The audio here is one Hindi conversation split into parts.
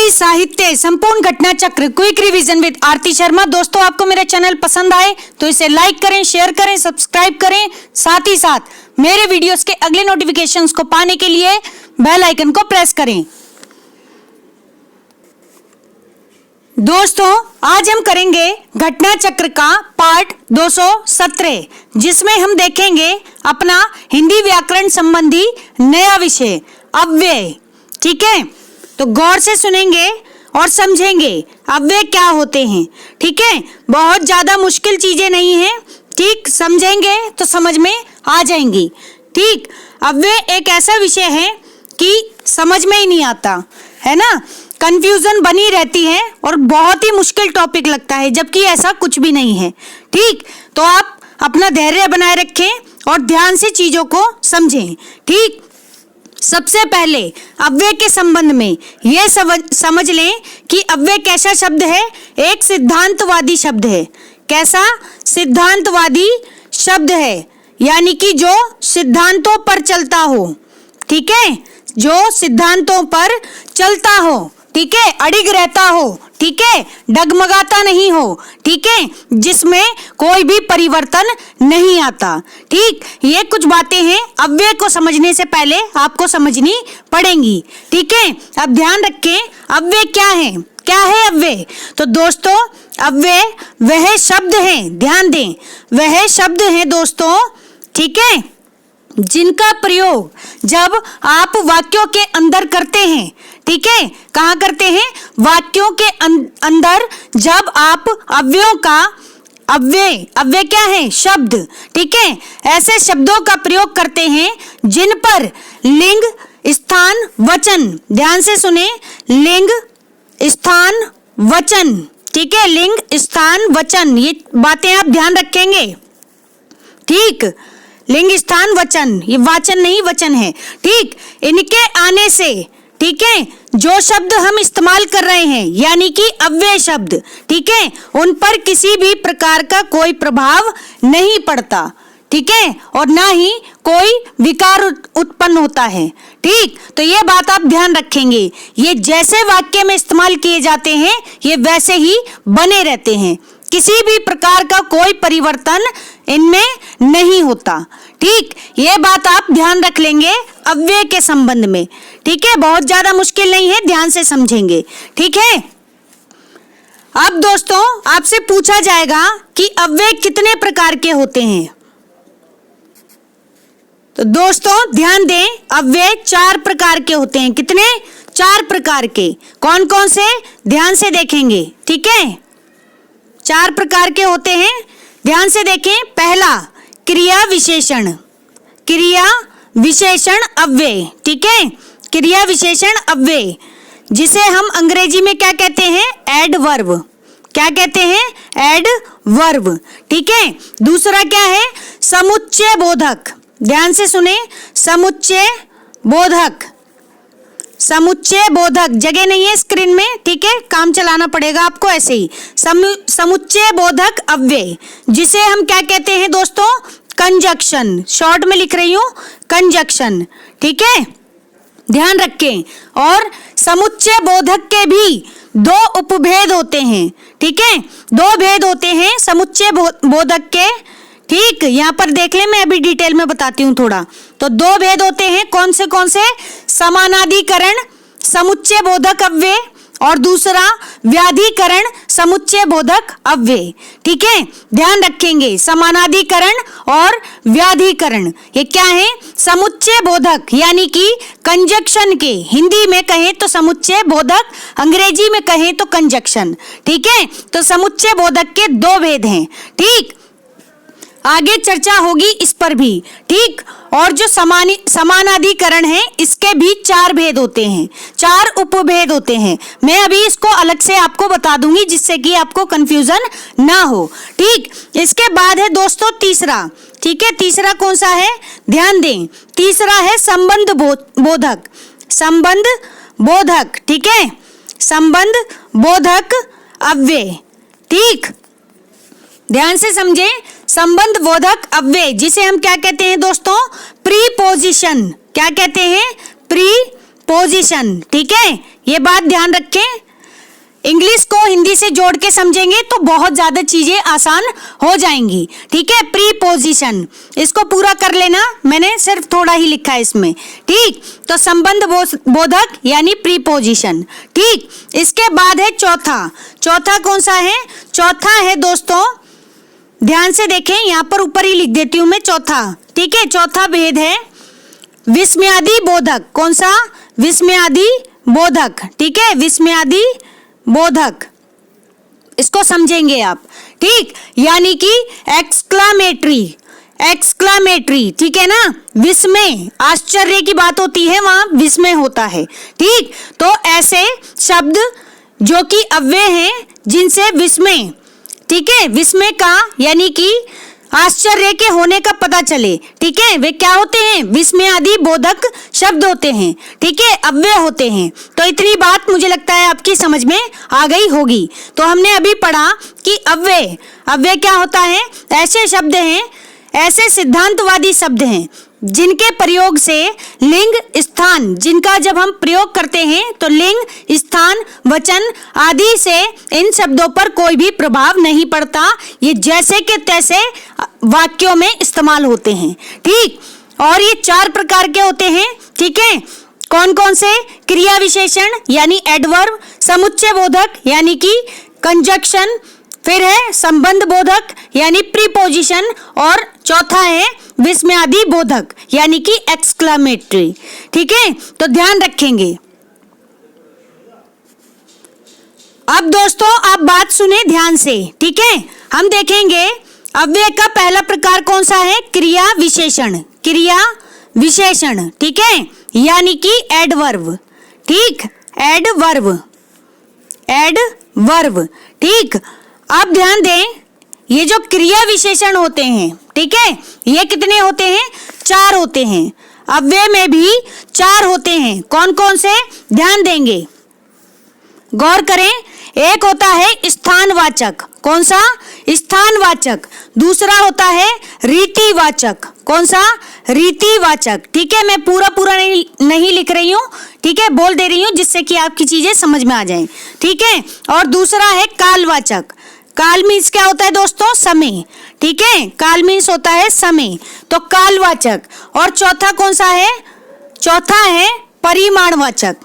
हिंदी साहित्य संपूर्ण घटना चक्र क्विक रिवीजन विद आरती शर्मा। दोस्तों, आपको मेरा चैनल पसंद आए तो इसे लाइक करें, शेयर करें, सब्सक्राइब करें। साथ ही साथ मेरे वीडियोस के अगले नोटिफिकेशंस को पाने के लिए बेल आइकन को प्रेस करें। दोस्तों, आज हम करेंगे घटना चक्र का पार्ट 217, जिसमें हम देखेंगे अपना हिंदी व्याकरण संबंधी नया विषय अव्यय। ठीक है, तो गौर से सुनेंगे और समझेंगे अव्यय क्या होते हैं। ठीक है, बहुत ज्यादा मुश्किल चीजें नहीं है। ठीक, समझेंगे तो समझ में आ जाएंगी। ठीक, अव्यय एक ऐसा विषय है कि समझ में ही नहीं आता है ना, कंफ्यूजन बनी रहती है और बहुत ही मुश्किल टॉपिक लगता है, जबकि ऐसा कुछ भी नहीं है। ठीक, तो आप अपना धैर्य बनाए रखें और ध्यान से चीजों को समझें। ठीक, सबसे पहले अव्यय के संबंध में यह समझ लें कि अव्यय कैसा शब्द है। एक सिद्धांतवादी शब्द है। कैसा? सिद्धांतवादी शब्द है, यानी कि जो सिद्धांतों पर चलता हो। ठीक है, जो सिद्धांतों पर चलता हो। ठीक है, अडिग रहता हो। ठीक है, डगमगाता नहीं हो। ठीक है, जिसमें कोई भी परिवर्तन नहीं आता। ठीक, ये कुछ बातें हैं अव्यय को समझने से पहले आपको समझनी पड़ेंगी। ठीक है, अब ध्यान रखें अव्यय क्या है। क्या है अव्यय? तो दोस्तों, अव्यय वह शब्द है, ध्यान दें, वह शब्द है दोस्तों, ठीक है, जिनका प्रयोग जब आप वाक्यों के अंदर करते हैं। ठीक है, कहाँ करते हैं? वाक्यों के अंदर जब आप अव्ययों का अव्यय क्या है? शब्द। ठीक है, ऐसे शब्दों का प्रयोग करते हैं जिन पर लिंग, स्थान, वचन, ध्यान से सुने, लिंग, स्थान, वचन। ठीक है, लिंग, स्थान, वचन, ये बातें आप ध्यान रखेंगे। ठीक, लिंग, स्थान, वचन, ये वाचन नहीं वचन है। ठीक, इनके आने से, ठीक है, जो शब्द हम इस्तेमाल कर रहे हैं यानी कि अव्यय शब्द, ठीक है, उन पर किसी भी प्रकार का कोई प्रभाव नहीं पड़ता। ठीक है, और ना ही कोई विकार उत्पन्न होता है। ठीक, तो ये बात आप ध्यान रखेंगे। ये जैसे वाक्य में इस्तेमाल किए जाते हैं ये वैसे ही बने रहते हैं, किसी भी प्रकार का कोई परिवर्तन इनमें नहीं होता। ठीक, ये बात आप ध्यान रख लेंगे अव्यय के संबंध में। ठीक है, बहुत ज्यादा मुश्किल नहीं है, ध्यान से समझेंगे। ठीक है, अब दोस्तों आपसे पूछा जाएगा कि अव्यय कितने प्रकार के होते हैं। तो दोस्तों ध्यान दें, अव्यय 4 प्रकार के होते हैं। कितने? 4 प्रकार के। कौन कौन से? ध्यान से देखेंगे। ठीक है, 4 प्रकार के होते हैं, ध्यान से देखें। पहला, क्रिया विशेषण। क्रिया विशेषण अव्यय। ठीक है, क्रिया विशेषण अव्यय, जिसे हम अंग्रेजी में क्या कहते हैं? एडवर्ब। क्या कहते हैं? एडवर्ब। ठीक है, दूसरा क्या है? समुच्चय बोधक। ध्यान से सुने, समुच्चय बोधक। समुच्चय बोधक, जगह नहीं है स्क्रीन में, ठीक है, काम चलाना पड़ेगा आपको ऐसे ही। समुच्चय बोधक अव्यय, जिसे हम क्या कहते हैं दोस्तों? कंजक्शन। शॉर्ट में लिख रही हूं, कंजक्शन। ठीक है, ध्यान रखें। और समुच्चय बोधक के भी 2 उपभेद होते हैं। ठीक है, 2 भेद होते हैं समुच्चय बोधक के। ठीक, यहाँ पर देख ले, मैं अभी डिटेल में बताती हूँ थोड़ा। तो 2 भेद होते हैं, कौन से? समानाधिकरण समुच्चय बोधक अव्यय और दूसरा व्याधिकरण समुच्चय बोधक अव्यय। ठीक है, ध्यान रखेंगे, समानाधिकरण और व्याधिकरण ये क्या है? समुच्चय बोधक यानी कि कंजक्शन के, हिंदी में कहें तो समुच्चय बोधक, अंग्रेजी में कहें तो कंजक्शन। ठीक है, तो समुच्चय बोधक के 2 भेद हैं। ठीक, आगे चर्चा होगी इस पर भी। ठीक, और जो समानाधिकरण है इसके भी 4 भेद होते हैं, 4 उपभेद होते हैं। मैं अभी इसको अलग से आपको बता दूंगी जिससे कि आपको कंफ्यूजन ना हो। ठीक, इसके बाद है दोस्तों तीसरा। ठीक है, तीसरा कौन सा है? ध्यान दें, तीसरा है संबंध बोधक। संबंध बोधक। ठीक है, संबंध बोधक अव्यय। ठीक, ध्यान से समझें, संबंध बोधक अव्यय, जिसे हम क्या कहते हैं दोस्तों? प्रीपोजिशन। क्या कहते हैं? प्रीपोजिशन। प्रीपोजिशन, ठीक है, ये बात ध्यान रखें। इंग्लिश को हिंदी से जोड़ के समझेंगे तो बहुत ज्यादा चीजें आसान हो जाएंगी, ठीक है। प्रीपोजिशन, इसको पूरा कर लेना, मैंने सिर्फ थोड़ा ही लिखा है इसमें, ठीक। तो संबंध बोधक यानी प्रीपोजिशन, ठीक। इसके बाद है चौथा कौन सा है? चौथा है दोस्तों, ध्यान से देखें, यहाँ पर ऊपर ही लिख देती हूं मैं चौथा, ठीक है। चौथा भेद है विस्मयादि बोधक। कौन सा? विस्मयादि बोधक, ठीक है, विस्मयादि बोधक, इसको समझेंगे आप, ठीक। यानी कि एक्सक्लामेटरी, ठीक है ना। विस्मय, आश्चर्य की बात होती है, वहां विस्मय होता है, ठीक। तो ऐसे शब्द जो कि अव्यय हैं, जिनसे विस्मय, ठीक है, विस्मय का यानी कि आश्चर्य के होने का पता चले, ठीक है, वे क्या होते हैं? विस्मयादि बोधक शब्द होते हैं, ठीक है, अव्यय होते हैं। तो इतनी बात मुझे लगता है आपकी समझ में आ गई होगी। तो हमने अभी पढ़ा कि अव्यय क्या होता है? ऐसे शब्द हैं, ऐसे सिद्धांतवादी शब्द हैं जिनके प्रयोग से लिंग, स्थान, जिनका जब हम प्रयोग करते हैं तो लिंग, स्थान, वचन आदि से इन शब्दों पर कोई भी प्रभाव नहीं पड़ता। ये जैसे के तैसे वाक्यों में इस्तेमाल होते हैं, ठीक। और ये 4 प्रकार के होते हैं, ठीक है। कौन कौन से? क्रिया विशेषण यानी एडवर्ब, समुच्चय बोधक यानी कि कंजक्शन, फिर है संबंध बोधक यानी प्रीपोजिशन, और चौथा है विस्मयादि बोधक यानी कि एक्सक्लामेटरी, ठीक है। तो ध्यान रखेंगे। अब दोस्तों आप बात सुने ध्यान से, ठीक है। हम देखेंगे अव्यय का पहला प्रकार कौन सा है? क्रिया विशेषण, ठीक है, यानी कि एडवर्ब, ठीक, एडवर्ब, ठीक। अब ध्यान दें, ये जो क्रिया विशेषण होते हैं, ठीक है, ये कितने होते हैं? 4 होते हैं। अव्यय में भी 4 होते हैं। कौन कौन से? ध्यान देंगे, गौर करें। एक होता है स्थानवाचक। कौन सा? स्थानवाचक। दूसरा होता है रीतिवाचक। कौन सा? रीतिवाचक, ठीक है। मैं पूरा नहीं लिख रही हूँ, ठीक है, बोल दे रही हूँ जिससे कि आपकी चीजें समझ में आ जाएं, ठीक है। और दूसरा है कालवाचक। काल मीन्स क्या होता है दोस्तों? समय, ठीक है, काल मीन्स होता है समय, तो कालवाचक। और चौथा कौन सा है? चौथा है परिमाणवाचक।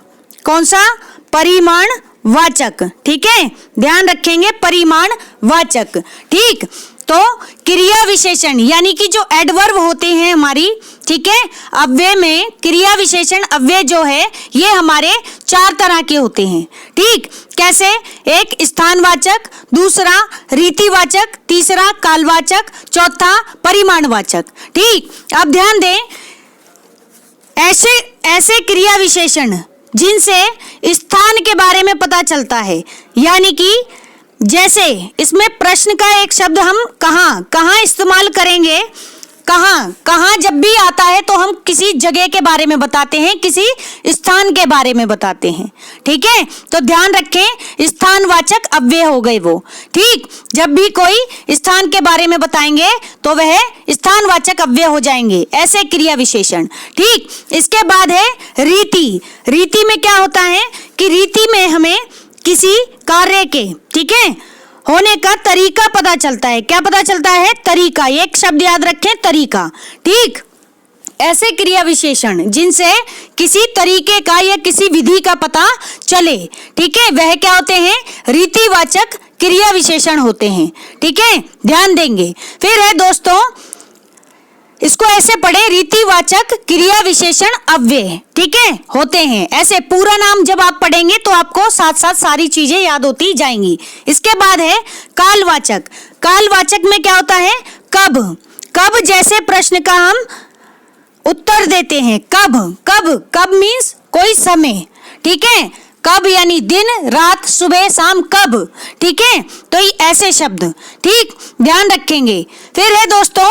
कौन सा? परिमाणवाचक, ठीक है, ध्यान रखेंगे, परिमाणवाचक, ठीक। तो क्रिया विशेषण यानी कि जो एडवर्ब होते हैं हमारी, ठीक है, अव्यय में क्रिया विशेषण अव्यय जो है ये हमारे 4 तरह के होते हैं, ठीक। कैसे? एक स्थानवाचक, दूसरा रीतिवाचक, तीसरा कालवाचक, चौथा परिमाणवाचक, ठीक। अब ध्यान दें, ऐसे क्रिया विशेषण जिनसे स्थान के बारे में पता चलता है, यानी कि जैसे इसमें प्रश्न का एक शब्द हम कहाँ इस्तेमाल करेंगे, कहाँ जब भी आता है तो हम किसी जगह के बारे में बताते हैं, किसी स्थान के बारे में बताते हैं, ठीक है। तो ध्यान रखें, स्थानवाचक अव्यय हो गए वो, ठीक। जब भी कोई स्थान के बारे में बताएंगे तो वह स्थानवाचक अव्यय हो जाएंगे, ऐसे क्रिया विशेषण, ठीक। इसके बाद है रीति में क्या होता है कि रीति में हमें किसी कार्य के, ठीक है, होने का तरीका पता चलता है। क्या पता चलता है? तरीका। एक शब्द याद रखें, तरीका, ठीक। ऐसे क्रिया विशेषण जिनसे किसी तरीके का या किसी विधि का पता चले, ठीक है, वह क्या होते हैं? रीतिवाचक क्रिया विशेषण होते हैं, ठीक है, ध्यान देंगे। फिर है दोस्तों, इसको ऐसे पढ़े, रीतिवाचक क्रिया विशेषण अव्यय, ठीक है, होते हैं। ऐसे पूरा नाम जब आप पढ़ेंगे तो आपको साथ साथ सारी चीजें याद होती जाएंगी। इसके बाद है कालवाचक। कालवाचक में क्या होता है? कब जैसे प्रश्न का हम उत्तर देते हैं। कब मीन्स कोई समय, ठीक है, कब यानी दिन, रात, सुबह, शाम, कब, ठीक है। तो ये ऐसे शब्द, ठीक, ध्यान रखेंगे। फिर है दोस्तों,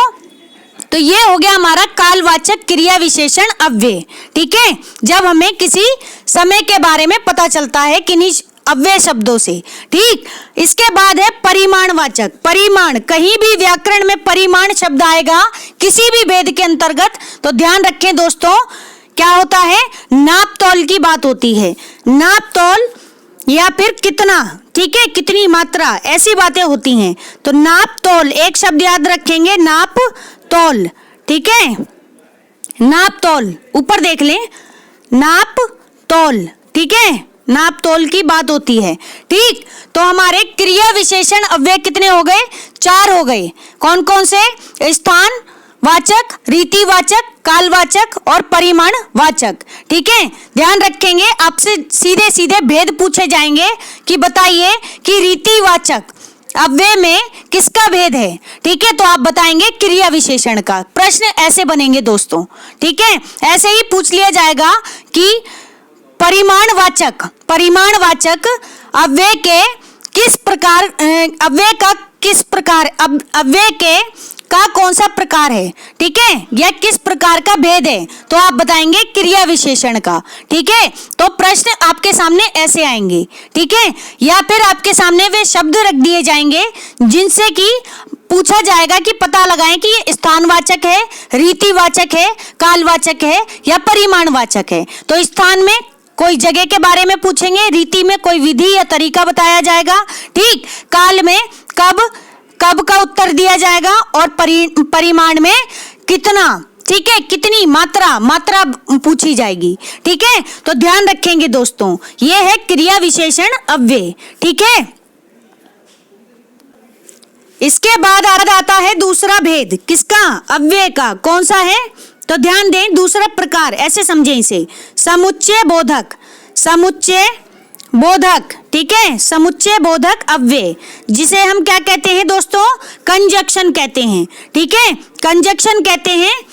तो ये हो गया हमारा कालवाचक क्रिया विशेषण अव्यय, ठीक है, जब हमें किसी समय के बारे में पता चलता है किन्हीं अव्यय शब्दों से, ठीक। इसके बाद है परिमाणवाचक। परिमाण, कहीं भी व्याकरण में परिमाण शब्द आएगा किसी भी भेद के अंतर्गत तो ध्यान रखें दोस्तों, क्या होता है? नाप तौल की बात होती है। नाप तौल या फिर कितना, ठीक है, कितनी मात्रा, ऐसी बातें होती हैं। तो नाप तौल, एक शब्द याद रखेंगे, नाप तौल, ठीक है, नाप तौल, ऊपर देख लें, नाप तौल, ठीक है, नाप तौल की बात होती है। ठीक, तो हमारे क्रिया विशेषण अव्यय कितने हो गए? 4 हो गए। कौन कौन से? स्थान वाचक, रीतिवाचक, कालवाचक और परिमाण वाचक। ठीक है, ध्यान रखेंगे, आपसे सीधे सीधे भेद पूछे जाएंगे कि बताइए कि रीतिवाचक अव्यय में किसका भेद है। ठीक है, तो आप बताएंगे क्रिया विशेषण का। प्रश्न ऐसे बनेंगे दोस्तों, ठीक है, ऐसे ही पूछ लिया जाएगा कि परिमाणवाचक अव्यय के किस प्रकार, अव्यय का किस प्रकार, अव्यय के का कौन सा प्रकार है, ठीक है, यह किस प्रकार का भेद है, तो आप बताएंगे क्रिया विशेषण का। ठीक है, तो प्रश्न आपके सामने ऐसे आएंगे, ठीक है, या फिर आपके सामने वे शब्द रख दिए जाएंगे जिनसे कि पूछा जाएगा कि पता लगाएं कि ये स्थानवाचक है, रीतिवाचक है, कालवाचक है या परिमाणवाचक है। तो स्थान में कोई जगह के बारे में पूछेंगे, रीति में कोई विधि या तरीका बताया जाएगा, ठीक, काल में कब का उत्तर दिया जाएगा और परिमाण में कितना, ठीक है, कितनी मात्रा पूछी जाएगी। ठीक है, तो ध्यान रखेंगे दोस्तों, ये है क्रिया विशेषण अव्यय। ठीक है, इसके बाद आता है दूसरा भेद, किसका? अव्यय का। कौन सा है? तो ध्यान दें, दूसरा प्रकार, ऐसे समझें इसे, समुच्चय बोधक, समुच्चय बोधक, ठीक है, समुच्चय बोधक अव्यय, जिसे हम क्या कहते हैं दोस्तों? कंजक्शन कहते हैं। ठीक है, कंजक्शन कहते हैं,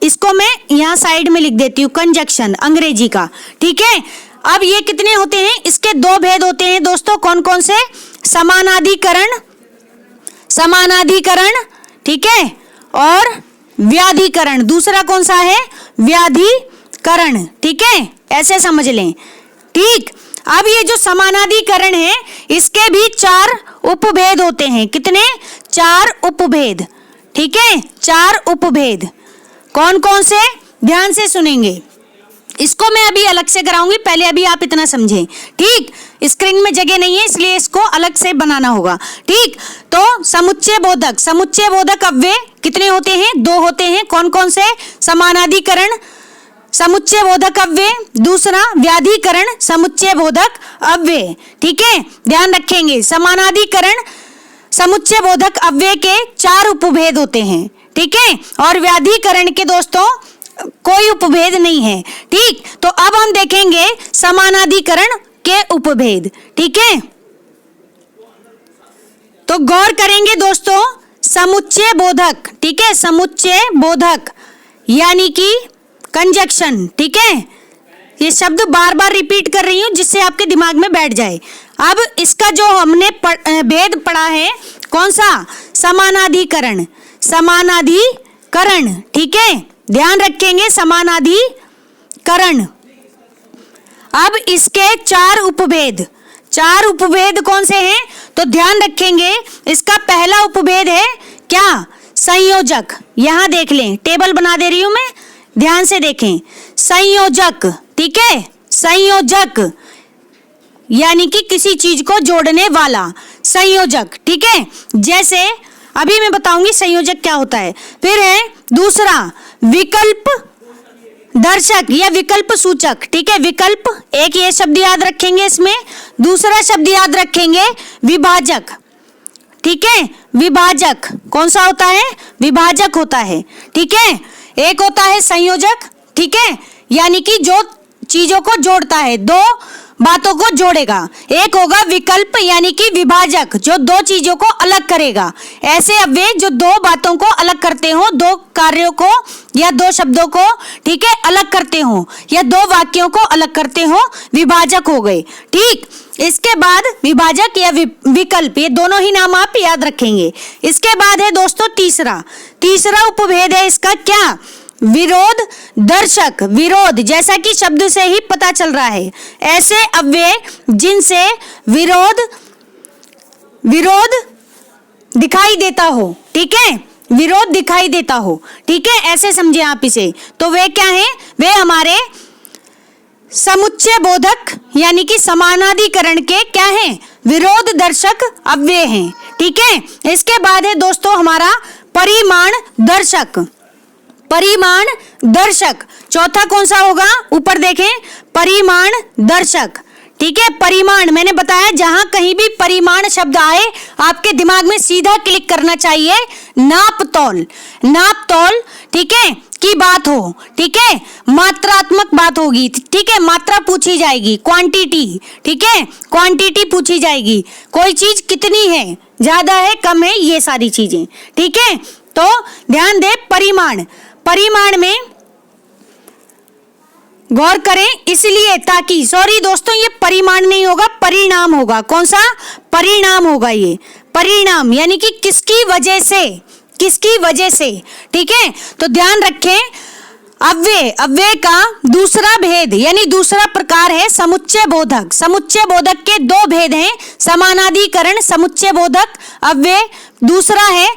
इसको मैं यहाँ साइड में लिख देती हूँ, कंजक्शन अंग्रेजी का। ठीक है, अब ये कितने होते हैं? इसके 2 भेद होते हैं दोस्तों। कौन कौन से? समानाधिकरण, ठीक है, और व्याधिकरण। दूसरा कौन सा है? व्याधिकरण। ठीक है, ऐसे समझ लें। ठीक, अब ये जो समानाधिकरण है, इसके भी 4 उपभेद होते हैं। कितने? 4 उपभेद। ठीक है, 4 उपभेद। कौन कौन से? ध्यान से सुनेंगे, इसको मैं अभी अलग से कराऊंगी, पहले अभी आप इतना समझें। ठीक, स्क्रीन में जगह नहीं है इसलिए इसको अलग से बनाना होगा। ठीक, तो समुच्चय बोधक अव्यय कितने होते हैं? 2 होते हैं। कौन कौन से? समानाधिकरण समुच्चय बोधक अव्यय, दूसरा व्याधिकरण समुच्चय बोधक अव्यय। ठीक है, ध्यान रखेंगे, समानाधिकरण समुच्चय बोधक अव्यय के 4 उपभेद होते हैं। ठीक है, और व्याधिकरण के दोस्तों कोई उपभेद नहीं है। ठीक, तो अब हम देखेंगे समानाधिकरण के उपभेद। ठीक है, तो गौर करेंगे दोस्तों, समुच्चय बोधक, ठीक है, समुच्चय बोधक यानी कि कंजक्शन। ठीक है, ये शब्द बार बार रिपीट कर रही हूं जिससे आपके दिमाग में बैठ जाए। अब इसका जो हमने भेद पढ़ा है, कौन सा? समानाधिकरण। ठीक है, ध्यान रखेंगे, समानाधिकरण। अब इसके 4 उपभेद कौन से हैं? तो ध्यान रखेंगे, इसका पहला उपभेद है क्या? संयोजक। यहां देख लें, टेबल बना दे रही हूं मैं, ध्यान से देखें, संयोजक। ठीक है, संयोजक यानी कि किसी चीज को जोड़ने वाला संयोजक। ठीक है, जैसे अभी मैं बताऊंगी संयोजक क्या होता है। फिर है दूसरा विकल्प दर्शक या विकल्प सूचक। ठीक है, विकल्प, एक ये शब्द याद रखेंगे इसमें। दूसरा शब्द याद रखेंगे विभाजक। ठीक है, विभाजक कौन सा होता है? विभाजक होता है। ठीक है, एक होता है संयोजक, ठीक है, यानी कि जो चीजों को जोड़ता है, 2 बातों को जोड़ेगा। एक होगा विकल्प यानी कि विभाजक, जो 2 चीजों को अलग करेगा। ऐसे अव्यय जो 2 बातों को अलग करते हो, 2 कार्यों को या 2 शब्दों को, ठीक है, अलग करते हो, या 2 वाक्यों को अलग करते हो, विभाजक हो गए। ठीक, इसके बाद विभाजक या विकल्प, ये दोनों ही नाम आप याद रखेंगे। इसके बाद है दोस्तों तीसरा उपभेद है इसका क्या? विरोध दर्शक। विरोध, जैसा कि शब्द से ही पता चल रहा है, ऐसे अव्यय जिनसे विरोध दिखाई देता हो। ठीक है, विरोध दिखाई देता हो। ठीक है, ऐसे समझे आप इसे। तो वे क्या हैं? वे हमारे समुच्चय बोधक यानी कि समानाधिकरण के क्या हैं, विरोध दर्शक अव्यय हैं। ठीक है, इसके बाद है दोस्तों हमारा परिमाण दर्शक। परिमाण दर्शक चौथा कौन सा होगा, ऊपर देखें, परिमाण दर्शक। ठीक है, परिमाण मैंने बताया जहां कहीं भी परिमाण शब्द आए आपके दिमाग में सीधा क्लिक करना चाहिए, नाप तौल। नाप तौल, ठीक है, की बात हो। ठीक है, मात्रात्मक बात होगी। ठीक है, मात्रा पूछी जाएगी, क्वांटिटी। ठीक है, क्वांटिटी पूछी जाएगी, कोई चीज कितनी है, ज्यादा है, कम है, ये सारी चीजें। ठीक है, तो ध्यान दे, परिमाण। परिमाण में गौर करें, इसलिए ताकि, सॉरी दोस्तों, ये परिमाण नहीं होगा, परिणाम होगा। कौन सा, परिणाम होगा ये। परिणाम यानी कि किसकी वजह से, किसकी वजह से। ठीक है, तो ध्यान रखें, अव्यय, अव्यय का दूसरा भेद यानी दूसरा प्रकार है समुच्चय बोधक। समुच्चय बोधक के दो भेद हैं, समानाधिकरण समुच्चय बोधक अव्यय, दूसरा है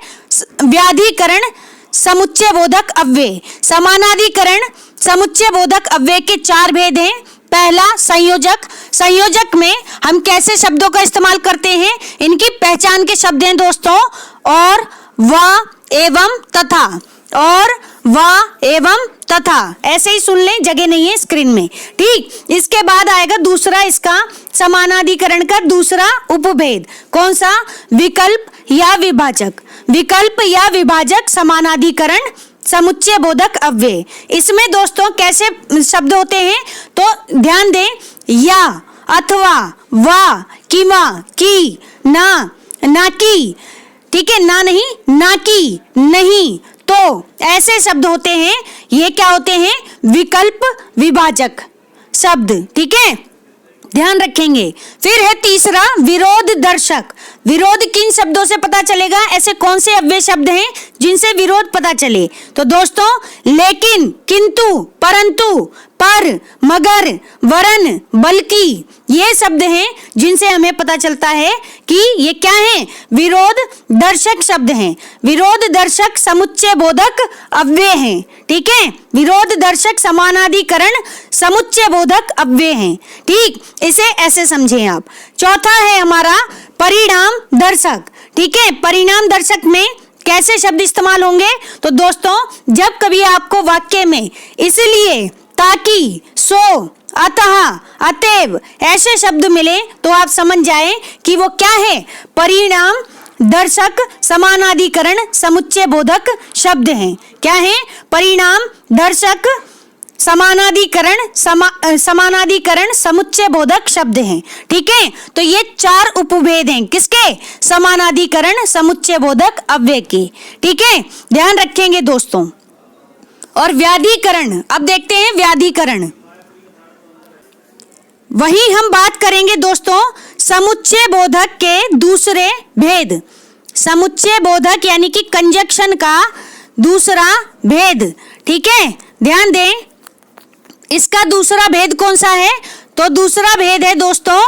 व्याधिकरण समुच्चय बोधक अव्यय। समानाधिकरण समुच्चय बोधक अव्यय के चार भेद हैं। पहला संयोजक। संयोजक में हम कैसे शब्दों का इस्तेमाल करते हैं, इनकी पहचान के शब्द हैं दोस्तों, और, व, एवं, तथा। और, व, एवं, तथा, ऐसे ही सुन लें, जगह नहीं है स्क्रीन में। ठीक, इसके बाद आएगा दूसरा इसका समानाधिकरण का दूसरा उपभेद। कौन सा, विकल्प या विभाजक। विकल्प या विभाजक समानाधिकरण समुच्चय बोधक अव्यय। इसमें दोस्तों कैसे शब्द होते हैं, तो ध्यान दें, या, अथवा, वा, किवा, की, ना, ना की। ठीक है, ना नहीं, ना की, नहीं, तो, ऐसे शब्द होते हैं, ये क्या होते हैं, विकल्प विभाजक शब्द। ठीक है, ध्यान रखेंगे। फिर है तीसरा विरोध दर्शक। विरोध किन शब्दों से पता चलेगा, ऐसे कौन से अव्यय शब्द हैं जिनसे विरोध पता चले, तो दोस्तों लेकिन, किंतु, परंतु, पर, मगर, वरन, बल्कि, ये शब्द हैं जिनसे हमें पता चलता है कि ये क्या है, विरोध दर्शक शब्द हैं। विरोध दर्शक समुच्चय बोधक अव्यय हैं। ठीक है, विरोध दर्शक समानाधिकरण समुच्चय बोधक अव्यय हैं। ठीक, इसे ऐसे समझें आप। चौथा है हमारा परिणाम दर्शक। ठीक है, परिणाम दर्शक में कैसे शब्द इस्तेमाल होंगे, तो दोस्तों जब कभी आपको वाक्य में इसलिए, ताकि, सो, अतः, अतएव ऐसे शब्द मिले तो आप समझ जाएं कि वो क्या है, परिणाम दर्शक समानाधिकरण समुच्चय बोधक शब्द हैं। क्या है, परिणाम दर्शक समानाधिकरण समानाधिकरण समुच्चय बोधक शब्द हैं। ठीक है, तो ये चार उपभेद हैं किसके, समानाधिकरण समुच्चय बोधक अव्यय के। ठीक है, ध्यान रखेंगे दोस्तों। और व्याधिकरण, अब देखते हैं व्याधिकरण। वही हम बात करेंगे दोस्तों समुच्चय बोधक के दूसरे भेद। समुच्चय बोधक यानी कि कंजक्शन का दूसरा भेद। ठीक है, ध्यान दें, इसका दूसरा भेद कौन सा है, तो दूसरा भेद है दोस्तों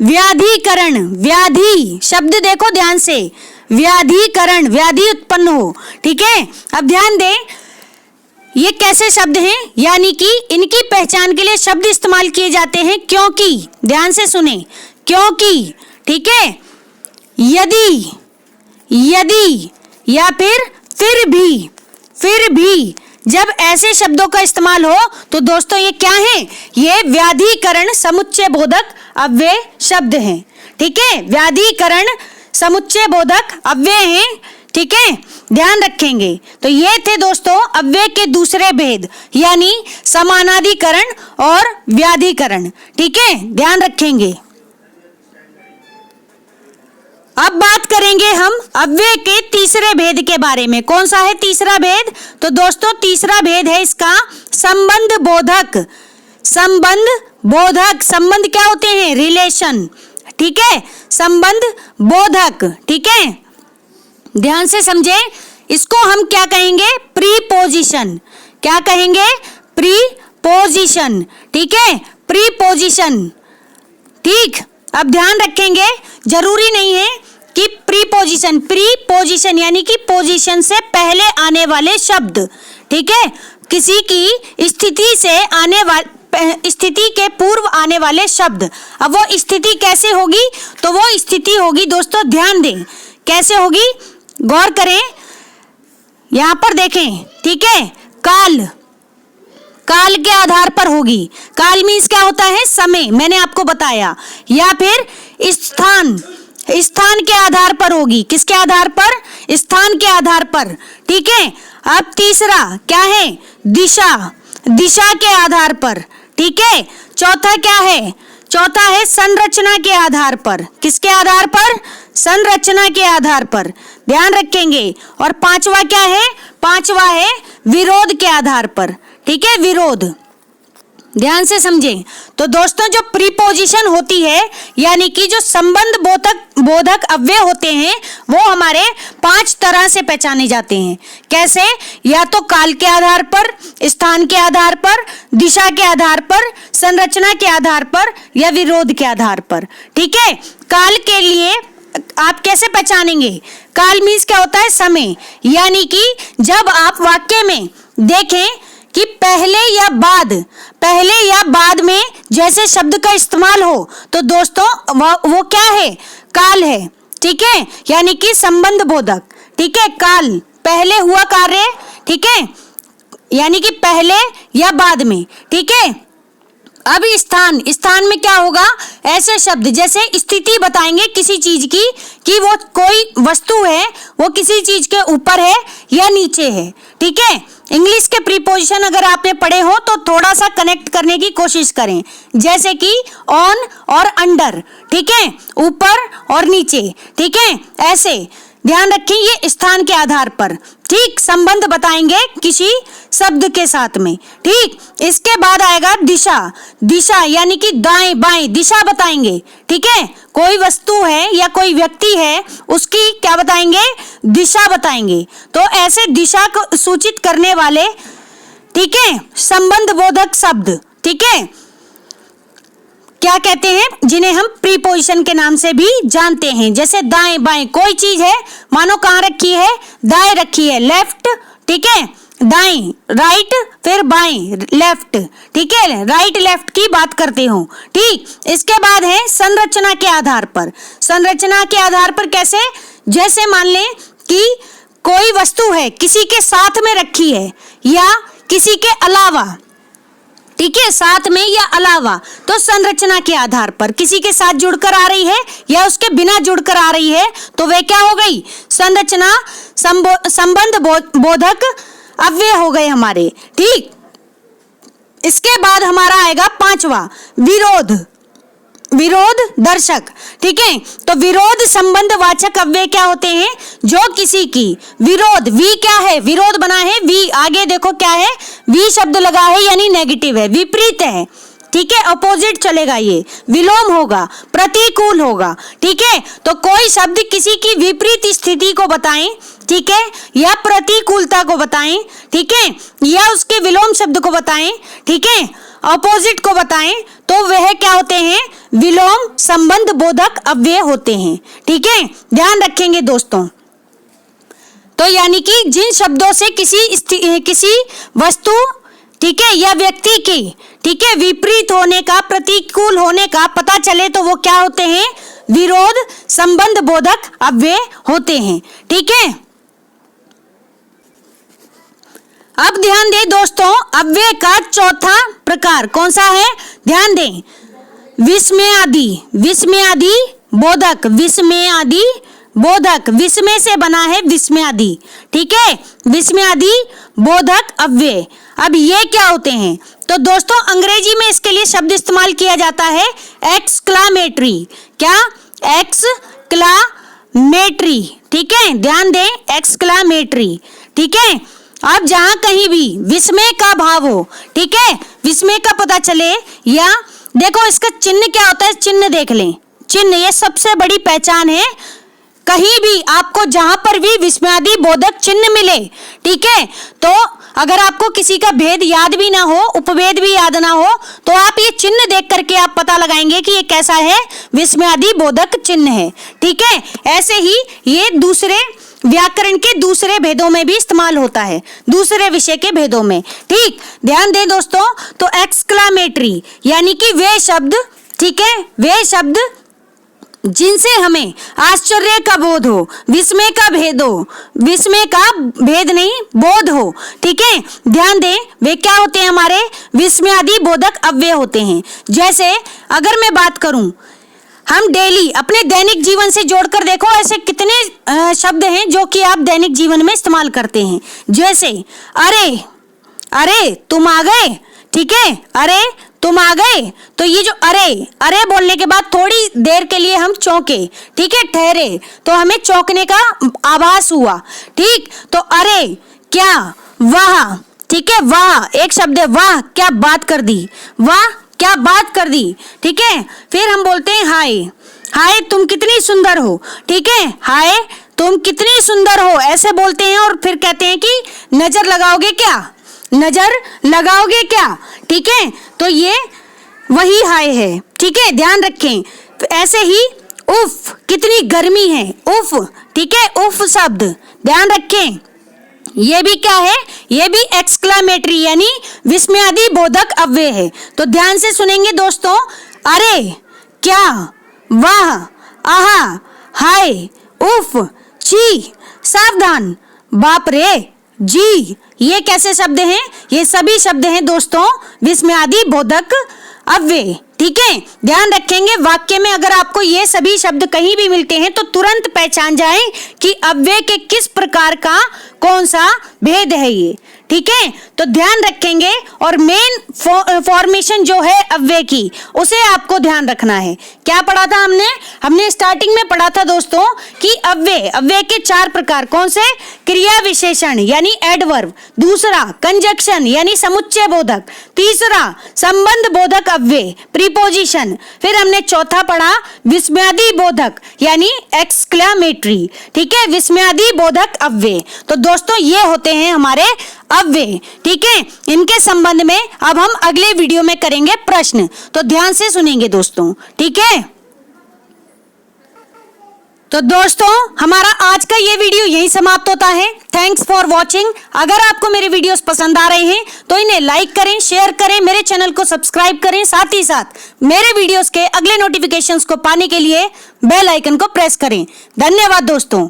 व्याधिकरण। व्याधि शब्द देखो ध्यान से, व्याधिकरण, व्याधि उत्पन्न हो। ठीक है, अब ध्यान दें, ये कैसे शब्द हैं, यानी कि इनकी पहचान के लिए शब्द इस्तेमाल किए जाते हैं क्योंकि, ध्यान से सुने, क्योंकि, ठीक है, यदि, यदि, या फिर भी, जब ऐसे शब्दों का इस्तेमाल हो तो दोस्तों ये क्या है, ये व्याधिकरण समुच्चय बोधक अव्यय शब्द हैं। ठीक है, व्याधिकरण समुच्चय बोधक अव्यय हैं। ठीक है, ध्यान रखेंगे। तो ये थे दोस्तों अव्यय के दूसरे भेद, यानी समानाधिकरण और व्याधिकरण। ठीक है, ध्यान रखेंगे। अब बात करेंगे हम अव्यय के तीसरे भेद के बारे में। कौन सा है तीसरा भेद, तो दोस्तों तीसरा भेद है इसका संबंध बोधक। संबंध बोधक, संबंध क्या होते हैं, रिलेशन। ठीक है, संबंध बोधक। ठीक है, ध्यान से समझे, इसको हम क्या कहेंगे, प्रीपोजिशन। क्या कहेंगे, प्रीपोजिशन। ठीक है, प्रीपोजिशन। ठीक, अब ध्यान रखेंगे, जरूरी नहीं है कि प्रीपोजिशन, प्रीपोजिशन यानी कि पोजीशन से पहले आने वाले शब्द। ठीक है, किसी की स्थिति से स्थिति के पूर्व आने वाले शब्द। अब वो स्थिति कैसे होगी, तो वो स्थिति होगी दोस्तों, ध्यान दें कैसे होगी, गौर करें, यहां पर देखें, ठीक है। काल, काल के आधार पर होगी। काल मीन्स क्या होता है, समय, मैंने आपको बताया। या फिर स्थान, स्थान के आधार पर होगी। किसके आधार पर, स्थान के आधार पर, ठीक है। अब तीसरा क्या है, दिशा, दिशा के आधार पर, ठीक है। चौथा क्या है, चौथा है संरचना के आधार पर। किसके आधार पर, संरचना के आधार पर, ध्यान रखेंगे। और पांचवा क्या है, पांचवा है विरोध के आधार पर, ठीक है, विरोध, ध्यान से समझें। तो दोस्तों जो प्रीपोजिशन होती है, यानी कि जो संबंध बोधक अव्यय होते हैं, वो हमारे 5 तरह से पहचाने जाते हैं। कैसे, या तो काल के आधार पर, स्थान के आधार पर, दिशा के आधार पर, संरचना के आधार पर, या विरोध के आधार पर, ठीक है। काल के लिए आप कैसे पहचानेंगे, काल मीन्स क्या होता है, समय, यानी कि जब आप वाक्य में देखें कि पहले या बाद, पहले या बाद में जैसे शब्द का इस्तेमाल हो, तो दोस्तों वो क्या है, काल है, ठीक है, यानी कि संबंध बोधक, ठीक है। काल, पहले हुआ कार्य, ठीक है, यानी कि पहले या बाद में, ठीक है। अब स्थान, स्थान में क्या होगा, ऐसे शब्द जैसे स्थिति बताएंगे किसी चीज की, कि वो कोई वस्तु है, वो किसी चीज के ऊपर है या नीचे है, ठीक है। इंग्लिश के प्रीपोजिशन अगर आपने पढ़े हो तो थोड़ा सा कनेक्ट करने की कोशिश करें, जैसे कि ऑन और अंडर, ठीक है, ऊपर और नीचे, ठीक है, ऐसे ध्यान रखें, ये स्थान के आधार पर, ठीक, संबंध बताएंगे किसी शब्द के साथ में, ठीक। इसके बाद आएगा दिशा, दिशा यानी कि दाएं बाएं दिशा बताएंगे, ठीक है। कोई वस्तु है या कोई व्यक्ति है, उसकी क्या बताएंगे, दिशा बताएंगे। तो ऐसे दिशा को सूचित करने वाले, ठीक है, संबंध बोधक शब्द, ठीक है, क्या कहते हैं, जिन्हें हम प्रीपोजिशन के नाम से भी जानते हैं। जैसे दाएं बाएं, कोई चीज है, मानो कहाँ रखी है, दाएं रखी है, लेफ्ट, ठीक है, दाएं, राइट, फिर बाएं, लेफ्ट, ठीक है, राइट लेफ्ट की बात करते हो, ठीक। इसके बाद है संरचना के आधार पर। संरचना के आधार पर कैसे, जैसे मान लें कि कोई वस्तु है, किसी के साथ में रखी है या किसी के अलावा, ठीक है, साथ में या अलावा, तो संरचना के आधार पर किसी के साथ जुड़कर आ रही है या उसके बिना जुड़कर आ रही है, तो वे क्या हो गई, संरचना संबंध बोधक अव्यय हो गए हमारे, ठीक। इसके बाद हमारा आएगा पांचवा, विरोध, विरोध दर्शक, ठीक है। तो विरोध संबंध वाचक अव्यय क्या होते हैं, जो किसी की विरोध, वी क्या है, विरोध बना है, वी आगे देखो क्या है, वी शब्द लगा है, यानी नेगेटिव है, विपरीत है, ठीक है, अपोजिट चलेगा, ये विलोम होगा, प्रतिकूल होगा, ठीक है। तो कोई शब्द किसी की विपरीत स्थिति को बताएं, ठीक है, या प्रतिकूलता को बताएं, ठीक है, या उसके विलोम शब्द को बताएं, ठीक है, अपोजिट को बताएं, तो वह क्या होते हैं, विलोम संबंध बोधक अव्यय होते हैं, ठीक है, ध्यान रखेंगे दोस्तों। तो यानी कि जिन शब्दों से किसी वस्तु, ठीक है, या व्यक्ति की, ठीक है, विपरीत होने का, प्रतिकूल होने का पता चले, तो वो क्या होते हैं, विरोध संबंध बोधक अव्यय होते हैं, ठीक है। अब ध्यान दें दोस्तों, अव्यय का चौथा प्रकार कौन सा है, ध्यान दें, विस्मयादि, विस्मयादि बोधक, विस्मयादि बोधक, विस्मय से बना है विस्मयादि, ठीक है, विस्मयादि बोधक अव्यय। अब ये क्या होते हैं, तो दोस्तों अंग्रेजी में इसके लिए शब्द इस्तेमाल किया जाता है एक्सक्लामेटरी, क्या, एक्सक्लामेटरी, ठीक है, ध्यान दें, एक्सक्लामेटरी, ठीक है। अब जहां कहीं भी विस्मय का भाव हो, ठीक है, विस्मय का पता चले, या देखो इसका चिन्ह क्या होता है, चिन्ह देख लें, चिन्ह ये सबसे बड़ी पहचान है। कहीं भी आपको जहां पर भी विस्मयादि बोधक चिन्ह मिले, ठीक है, तो अगर आपको किसी का भेद याद भी ना हो, उपभेद भी याद ना हो, तो आप ये चिन्ह देख करके आप पता लगाएंगे कि ये कैसा है, विस्मयादि बोधक चिन्ह है, ठीक है। ऐसे ही ये दूसरे व्याकरण के दूसरे भेदों में भी इस्तेमाल होता है, दूसरे विषय के भेदों में। ठीक, ध्यान दें दोस्तों। तो एक्सक्लामेटरी यानी कि वे शब्द, ठीक है, वे शब्द जिनसे हमें आश्चर्य का बोध हो, विस्मय का भेद हो, विस्मय का भेद नहीं बोध हो। ठीक है, ध्यान दें, वे क्या होते हैं, हमारे विस्मयादि बोधक अव्यय होते हैं। जैसे अगर मैं बात करूं, हम डेली अपने दैनिक जीवन से जोड़कर देखो, ऐसे कितने शब्द हैं जो कि आप दैनिक जीवन में इस्तेमाल करते हैं। जैसे अरे, अरे तुम आ गए, ठीक है, अरे तुम आ गए। तो ये जो अरे, अरे बोलने के बाद थोड़ी देर के लिए हम चौंके, ठीक है, ठहरे, तो हमें चौंकने का आभास हुआ। ठीक, तो अरे क्या, वाह, ठीक है, वाह एक शब्द है, वाह क्या बात कर दी, वाह क्या बात कर दी। ठीक है, फिर हम बोलते हैं हाय, हाय तुम कितनी सुंदर हो, ठीक है, हाय तुम कितनी सुंदर हो, ऐसे बोलते हैं। और फिर कहते हैं कि नजर लगाओगे क्या, नजर लगाओगे क्या। ठीक है, तो ये वही हाय है। ठीक है, ध्यान रखें। तो ऐसे ही उफ कितनी गर्मी है, उफ, ठीक है, उफ शब्द ध्यान रखें, ये भी क्या है, ये भी एक्सक्लामेटरी यानी विस्मयादि बोधक अव्यय है। तो ध्यान से सुनेंगे दोस्तों। अरे, क्या, वाह, आहा, हाय, उफ, छी, सावधान, बाप रे, जी, ये कैसे शब्द हैं, ये सभी शब्द हैं दोस्तों विस्मयादि बोधक अव्यय। ठीक है, ध्यान रखेंगे। वाक्य में अगर आपको ये सभी शब्द कहीं भी मिलते हैं तो तुरंत पहचान जाएं कि अव्यय के किस प्रकार का कौन सा भेद है ये। ठीक है, तो ध्यान रखेंगे। और मेन फॉर्मेशन जो है अव्यय की, उसे आपको ध्यान रखना है। क्या पढ़ा था हमने स्टार्टिंग में पढ़ा था दोस्तों कि अव्यय के 4 प्रकार, कौन से, क्रिया विशेषण यानी एडवर्ब, दूसरा कंजक्शन यानी समुच्चय बोधक, तीसरा संबंध बोधक अव्यय प्रीपोजिशन, फिर हमने चौथा पढ़ा विस्मयादि बोधक यानी एक्सक्लामेटरी। ठीक है, विस्मयादि बोधक अव्यय। तो दोस्तों ये होते हैं हमारे अव्यय। ठीक है, इनके संबंध में अब हम अगले वीडियो में करेंगे प्रश्न, तो ध्यान से सुनेंगे दोस्तों। ठीक है, तो दोस्तों हमारा आज का ये वीडियो यहीं समाप्त होता है। Thanks for watching. अगर आपको मेरे वीडियोस पसंद आ रहे हैं तो इन्हें लाइक करें, शेयर करें, मेरे चैनल को सब्सक्राइब करें, साथ ही साथ मेरे वीडियोस के अगले नोटिफिकेशंस को पाने के लिए बेल आइकन को प्रेस करें। धन्यवाद दोस्तों।